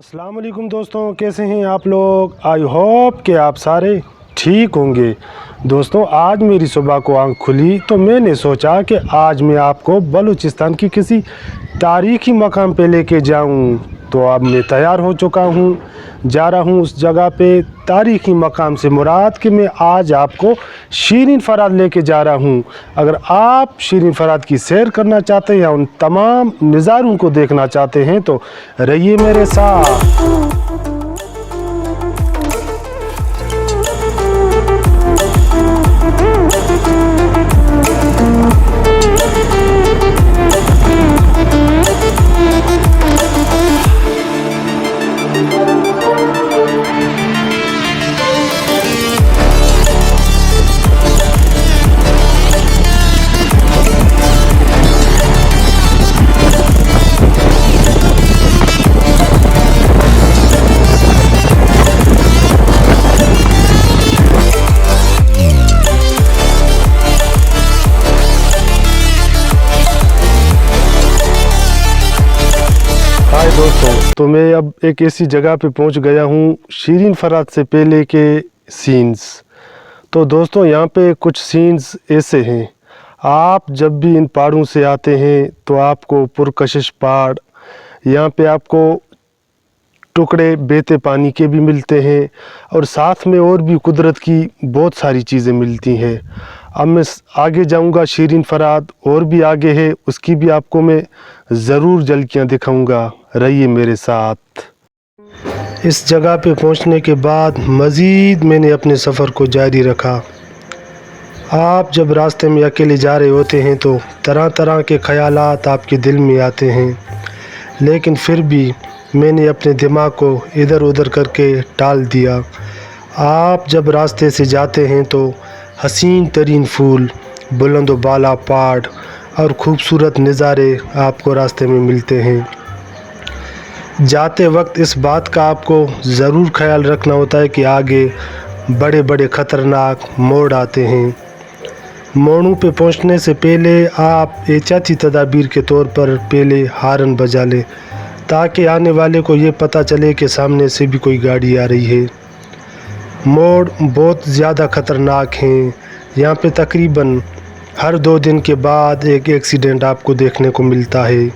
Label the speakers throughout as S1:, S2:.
S1: अस्सलाम वालेकुम दोस्तों, कैसे हैं आप लोग। आई होप कि आप सारे ठीक होंगे। दोस्तों, आज मेरी सुबह को आंख खुली तो मैंने सोचा कि आज मैं आपको बलूचिस्तान की किसी तारीखी मकाम पे लेके जाऊं। तो अब मैं तैयार हो चुका हूं, जा रहा हूं उस जगह पे। तारीखी मकाम से मुराद कि मैं आज आपको शीरीन फराद लेके जा रहा हूं। अगर आप शीरीन फराद की सैर करना चाहते हैं या उन तमाम नज़ारों को देखना चाहते हैं तो रहिए मेरे साथ। हाय दोस्तों, तो मैं अब एक ऐसी जगह पे पहुंच गया हूं शीरीन फराद से पहले के सीन्स। तो दोस्तों, यहाँ पे कुछ सीन्स ऐसे हैं। आप जब भी इन पहाड़ों से आते हैं तो आपको पुरकशिश पहाड़, यहाँ पे आपको टुकड़े बहते पानी के भी मिलते हैं और साथ में और भी कुदरत की बहुत सारी चीज़ें मिलती हैं। अब मैं आगे जाऊंगा शीरीन फराद, और भी आगे है, उसकी भी आपको मैं ज़रूर झलकियाँ दिखाऊंगा। रहिए मेरे साथ। इस जगह पे पहुंचने के बाद मज़ीद मैंने अपने सफ़र को जारी रखा। आप जब रास्ते में अकेले जा रहे होते हैं तो तरह तरह के ख़यालात आपके दिल में आते हैं, लेकिन फिर भी मैंने अपने दिमाग को इधर उधर करके टाल दिया। आप जब रास्ते से जाते हैं तो हसीन तरीन फूल, बुलंद बाला पहाड़ और ख़ूबसूरत नज़ारे आपको रास्ते में मिलते हैं। जाते वक्त इस बात का आपको ज़रूर ख्याल रखना होता है कि आगे बड़े बड़े ख़तरनाक मोड़ आते हैं। मोड़ों पे पहुंचने से पहले आप एहतियाती तदाबीर के तौर पर पहले हारन बजा लें, ताकि आने वाले को ये पता चले कि सामने से भी कोई गाड़ी आ रही है। मोड़ बहुत ज़्यादा ख़तरनाक हैं। यहाँ पे तकरीबन हर 2 दिन के बाद एक एक्सीडेंट आपको देखने को मिलता है।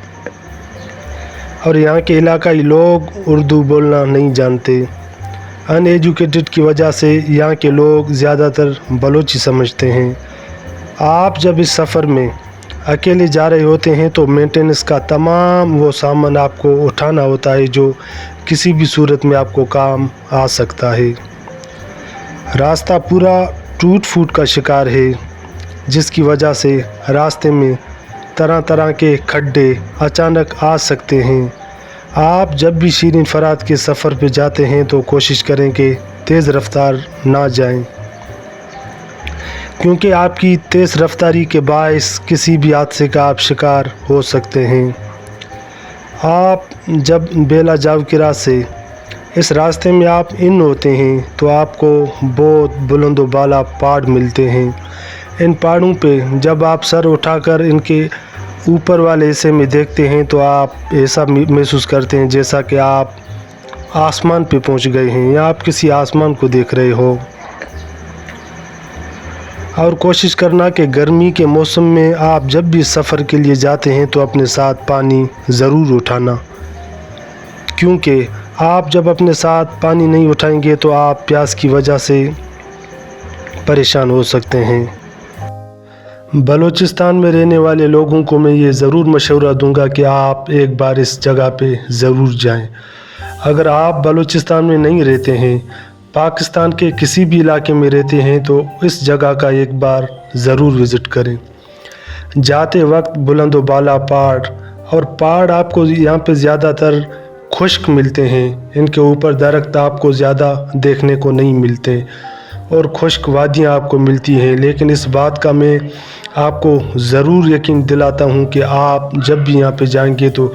S1: और यहाँ के इलाकाई लोग उर्दू बोलना नहीं जानते। अनएजुकेटेड की वजह से यहाँ के लोग ज़्यादातर बलोची समझते हैं। आप जब इस सफ़र में अकेले जा रहे होते हैं तो मेंटेनेंस का तमाम वो सामान आपको उठाना होता है जो किसी भी सूरत में आपको काम आ सकता है। रास्ता पूरा टूट फूट का शिकार है, जिसकी वजह से रास्ते में तरह तरह के खड्डे अचानक आ सकते हैं। आप जब भी शीरीन फराद के सफ़र पे जाते हैं तो कोशिश करें कि तेज़ रफ्तार ना जाएं, क्योंकि आपकी तेज़ रफ्तारी के बायस किसी भी हादसे का आप शिकार हो सकते हैं। आप जब बेला जावकिरा से इस रास्ते में आप इन होते हैं तो आपको बहुत बुलंद बाला पहाड़ मिलते हैं। इन पहाड़ों पे जब आप सर उठाकर इनके ऊपर वाले हिस्से में देखते हैं तो आप ऐसा महसूस करते हैं जैसा कि आप आसमान पे पहुंच गए हैं या आप किसी आसमान को देख रहे हो। और कोशिश करना कि गर्मी के मौसम में आप जब भी सफ़र के लिए जाते हैं तो अपने साथ पानी ज़रूर उठाना, क्योंकि आप जब अपने साथ पानी नहीं उठाएंगे तो आप प्यास की वजह से परेशान हो सकते हैं। बलूचिस्तान में रहने वाले लोगों को मैं ये ज़रूर मशवरा दूंगा कि आप एक बार इस जगह पे ज़रूर जाएं। अगर आप बलूचिस्तान में नहीं रहते हैं, पाकिस्तान के किसी भी इलाके में रहते हैं तो इस जगह का एक बार ज़रूर विज़िट करें। जाते वक्त बुलंद बाला पहाड़, और पहाड़ आपको यहाँ पे ज़्यादातर खुश्क मिलते हैं। इनके ऊपर दरख्त आपको ज़्यादा देखने को नहीं मिलते और खुश्क वादियाँ आपको मिलती हैं। लेकिन इस बात का मैं आपको ज़रूर यकीन दिलाता हूँ कि आप जब भी यहाँ पे जाएंगे तो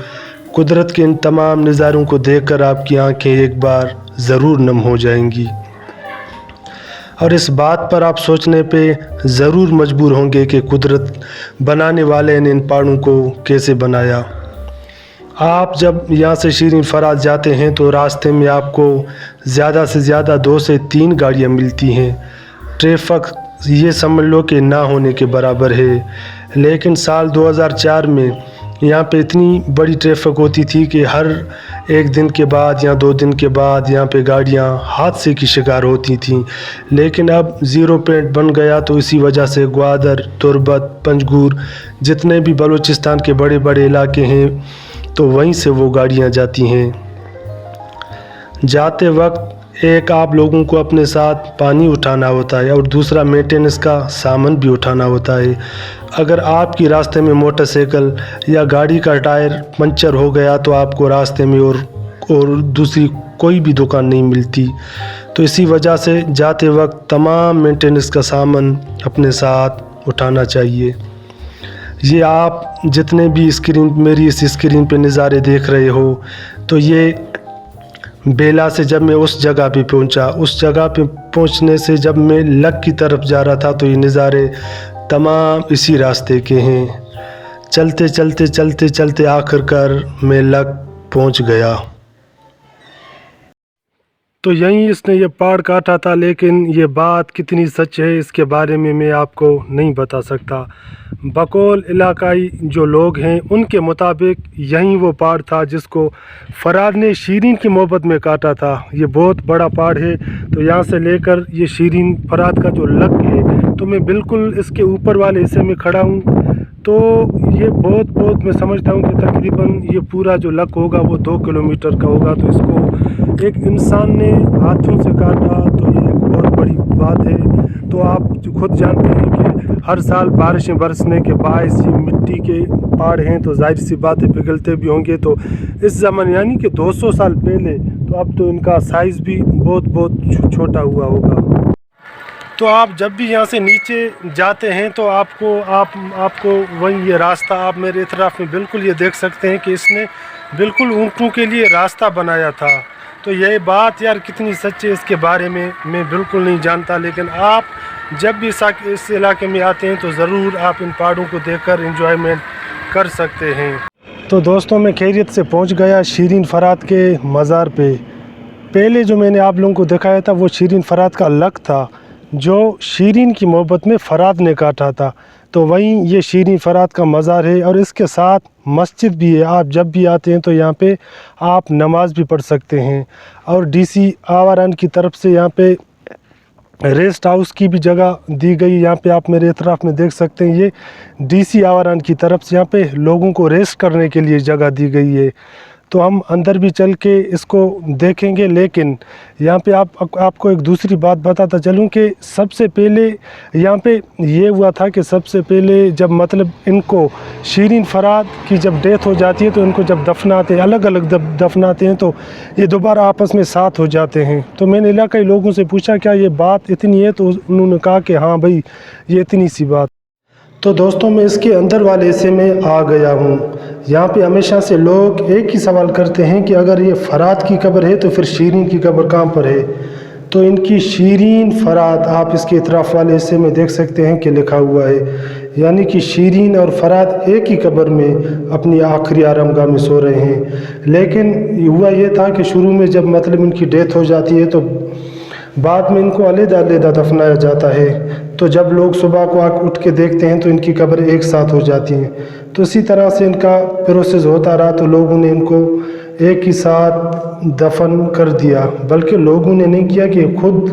S1: कुदरत के इन तमाम नज़ारों को देखकर आपकी आंखें एक बार ज़रूर नम हो जाएंगी और इस बात पर आप सोचने पे ज़रूर मजबूर होंगे कि कुदरत बनाने वाले ने इन पहाड़ों को कैसे बनाया। آپ جب یہاں سے شیرین فرات جاتے ہیں تو راستے میں آپ کو زیادہ سے زیادہ 2 سے 3 گاڑیاں ملتی ہیں. ٹریفک یہ سمجھ لو کہ نہ ہونے کے برابر ہے. لیکن سال 2004 میں یہاں پہ اتنی بڑی ٹریفک ہوتی تھی کہ ہر 1 دن کے بعد یا 2 دن کے بعد یہاں پہ گاڑیاں حادثے کی شکار ہوتی تھیں. لیکن اب 0 پوائنٹ بن گیا تو اسی وجہ سے گوادر، تربت، پنجگور جتنے بھی بلوچستان کے بڑے بڑے علاقے ہیں تو وہیں سے وہ گاڑیاں جاتی ہیں. جاتے وقت ایک آپ لوگوں کو اپنے ساتھ پانی اٹھانا ہوتا ہے اور دوسرا مینٹیننس کا سامان بھی اٹھانا ہوتا ہے. اگر آپ کی راستے میں موٹر سائیکل یا گاڑی کا ٹائر پنچر ہو گیا تو آپ کو راستے میں اور دوسری کوئی بھی دکان نہیں ملتی. تو اسی وجہ سے جاتے وقت تمام مینٹیننس کا سامان اپنے ساتھ اٹھانا چاہیے. یہ آپ جتنے بھی میری اس اسکرین پہ نظارے دیکھ رہے ہو تو یہ بیلا سے جب میں اس جگہ پہ پہنچا، اس جگہ پہ پہنچنے سے جب میں لک کی طرف جا رہا تھا تو یہ نظارے تمام اسی راستے کے ہیں. چلتے چلتے چلتے چلتے آخر کار میں لک پہنچ گیا. تو یہیں اس نے یہ پہاڑ کاٹا تھا، لیکن یہ بات کتنی سچ ہے اس کے بارے میں آپ کو نہیں بتا سکتا. بقول علاقائی جو لوگ ہیں ان کے مطابق یہیں وہ پہاڑ تھا جس کو فرات نے شیرین کی محبت میں کاٹا تھا. یہ بہت بڑا پہاڑ ہے. تو یہاں سے لے کر یہ شیرین فرات کا جو لک ہے تو میں بالکل اس کے اوپر والے حصے میں کھڑا ہوں. تو یہ بہت میں سمجھتا ہوں کہ تقریباً یہ پورا جو لک ہوگا وہ 2 کلومیٹر کا ہوگا. تو اس کو ایک انسان نے ہاتھوں سے کاٹا تو یہ ایک بہت بڑی بات ہے. تو آپ خود جانتے ہیں کہ ہر سال بارشیں برسنے کے باعث یہ مٹی کے پہاڑ ہیں تو ظاہر سی بات ہے پگھلتے بھی ہوں گے. تو اس زمانے یعنی کہ 200 سال پہلے تو اب تو ان کا سائز بھی بہت چھوٹا ہوا ہوگا. تو آپ جب بھی یہاں سے نیچے جاتے ہیں تو آپ کو وہیں یہ راستہ آپ میرے اطراف میں بالکل یہ دیکھ سکتے ہیں کہ اس نے بالکل اونٹوں کے لیے راستہ بنایا تھا. تو یہ بات یار کتنی سچ ہے اس کے بارے میں بالکل نہیں جانتا. لیکن آپ جب بھی اس علاقے میں آتے ہیں تو ضرور آپ ان پہاڑوں کو دیکھ کر انجوائمنٹ کر سکتے ہیں. تو دوستوں میں خیریت سے پہنچ گیا شیرین فرات کے مزار پہ. پہلے جو میں نے آپ لوگوں کو دکھایا تھا وہ شیرین فرات کا لک تھا جو شیرین کی محبت میں فرات نے کاٹا تھا. تو وہیں یہ شیرین فرات کا مزار ہے اور اس کے ساتھ مسجد بھی ہے. آپ جب بھی آتے ہیں تو یہاں پہ آپ نماز بھی پڑھ سکتے ہیں. اور ڈی سی آواران کی طرف سے یہاں پہ ریسٹ ہاؤس کی بھی جگہ دی گئی. یہاں پہ آپ میرے اطراف میں دیکھ سکتے ہیں یہ ڈی سی آواران کی طرف سے یہاں پہ لوگوں کو ریسٹ کرنے کے لیے جگہ دی گئی ہے. تو ہم اندر بھی چل کے اس کو دیکھیں گے. لیکن یہاں پہ آپ کو ایک دوسری بات بتاتا چلوں کہ سب سے پہلے یہاں پہ یہ ہوا تھا کہ سب سے پہلے جب مطلب ان کو شیرین فرات کی جب ڈیتھ ہو جاتی ہے تو ان کو جب دفناتے ہیں الگ الگ دفناتے ہیں تو یہ دوبارہ آپس میں ساتھ ہو جاتے ہیں. تو میں نے علاقائی لوگوں سے پوچھا کیا یہ بات اتنی ہے تو انہوں نے کہا کہ ہاں بھائی یہ اتنی سی بات. تو دوستوں میں اس کے اندر والے حصے میں آ گیا ہوں. یہاں پہ ہمیشہ سے لوگ ایک ہی سوال کرتے ہیں کہ اگر یہ فرات کی قبر ہے تو پھر شیرین کی قبر کہاں پر ہے. تو ان کی شیرین فرات آپ اس کے اطراف والے حصے میں دیکھ سکتے ہیں کہ لکھا ہوا ہے. یعنی کہ شیرین اور فرات ایک ہی قبر میں اپنی آخری آرامگاہ میں سو رہے ہیں. لیکن ہوا یہ تھا کہ شروع میں جب مطلب ان کی ڈیتھ ہو جاتی ہے تو بعد میں ان کو علیحدہ علیحدہ دفنایا جاتا ہے. تو جب لوگ صبح کو اٹھ کے دیکھتے ہیں تو ان کی قبر ایک ساتھ ہو جاتی ہیں. تو اسی طرح سے ان کا پروسیس ہوتا رہا. تو لوگوں نے ان کو ایک ہی ساتھ دفن کر دیا. بلکہ لوگوں نے نہیں کیا کہ خود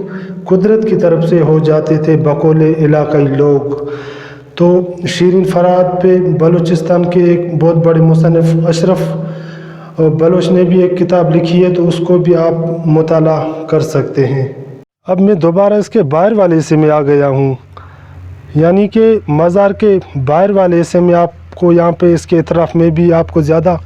S1: قدرت کی طرف سے ہو جاتے تھے بقول علاقائی لوگ. تو شیرین فرات پہ بلوچستان کے ایک بہت بڑے مصنف اشرف بلوچ نے بھی ایک کتاب لکھی ہے تو اس کو بھی آپ مطالعہ کر سکتے ہیں. اب میں دوبارہ اس کے باہر والے حصے میں آ گیا ہوں. یعنی کہ مزار کے باہر والے حصے میں آپ کو یہاں پہ اس کے اطراف میں بھی آپ کو زیادہ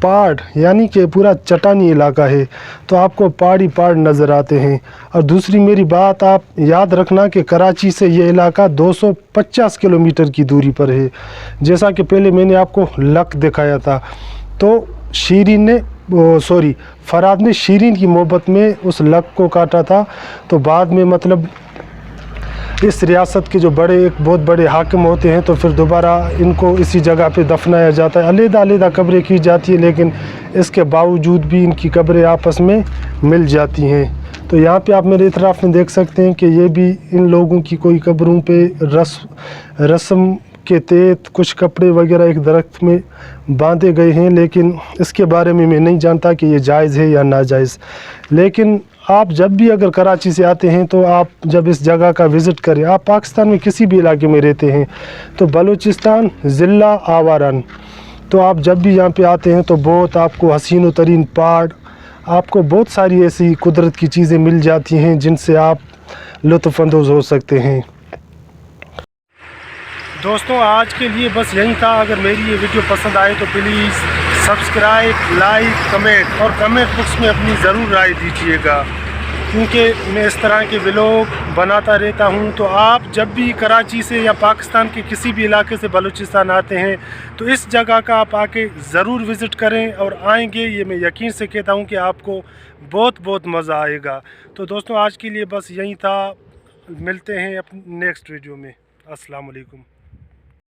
S1: پہاڑ یعنی کہ پورا چٹانی علاقہ ہے تو آپ کو پہاڑ نظر آتے ہیں. اور دوسری میری بات آپ یاد رکھنا کہ کراچی سے یہ علاقہ 250 کلومیٹر کی دوری پر ہے. جیسا کہ پہلے میں نے آپ کو لک دکھایا تھا. تو فرات نے شیرین کی محبت میں اس لک کو کاٹا تھا. تو بعد میں مطلب इस रियासत के जो बहुत बड़े हाकिम होते हैं तो फिर दोबारा इनको इसी जगह पे दफनाया जाता है। अलग-अलग कब्रें की जाती है, लेकिन इसके बावजूद भी इनकी कब्रें आपस में मिल जाती हैं। तो यहाँ पे आप मेरे इतराफ़ में देख सकते हैं कि ये भी इन लोगों की कोई कब्रों पे रस्म के तहत कुछ कपड़े वगैरह एक दरख्त में बांधे गए हैं, लेकिन इसके बारे में मैं नहीं जानता कि ये जायज़ है या नाजायज़। लेकिन आप जब भी अगर कराची से आते हैं तो आप जब इस जगह का विज़िट करें, आप पाकिस्तान में किसी भी इलाके में रहते हैं तो बलूचिस्तान ज़िला आवारन, तो आप जब भी यहाँ पे आते हैं तो बहुत आपको हसीन तरीन पहाड़, आपको बहुत सारी ऐसी कुदरत की चीज़ें मिल जाती हैं जिनसे आप लुत्फ़अंदोज़ हो सकते हैं। दोस्तों आज के लिए बस यही था। अगर मेरी ये वीडियो पसंद आए तो प्लीज़ सब्सक्राइब, लाइक, कमेंट और कमेंट बॉक्स में अपनी ज़रूर राय दीजिएगा, क्योंकि मैं इस तरह के व्लॉग बनाता रहता हूं। तो आप जब भी कराची से या पाकिस्तान के किसी भी इलाके से बलूचिस्तान आते हैं तो इस जगह का आप आके ज़रूर विज़िट करें, और आएंगे ये मैं यकीन से कहता हूं कि आपको बहुत मज़ा आएगा। तो दोस्तों आज के लिए बस यही था, मिलते हैं अपने नेक्स्ट वीडियो में। अस्सलाम वालेकुम।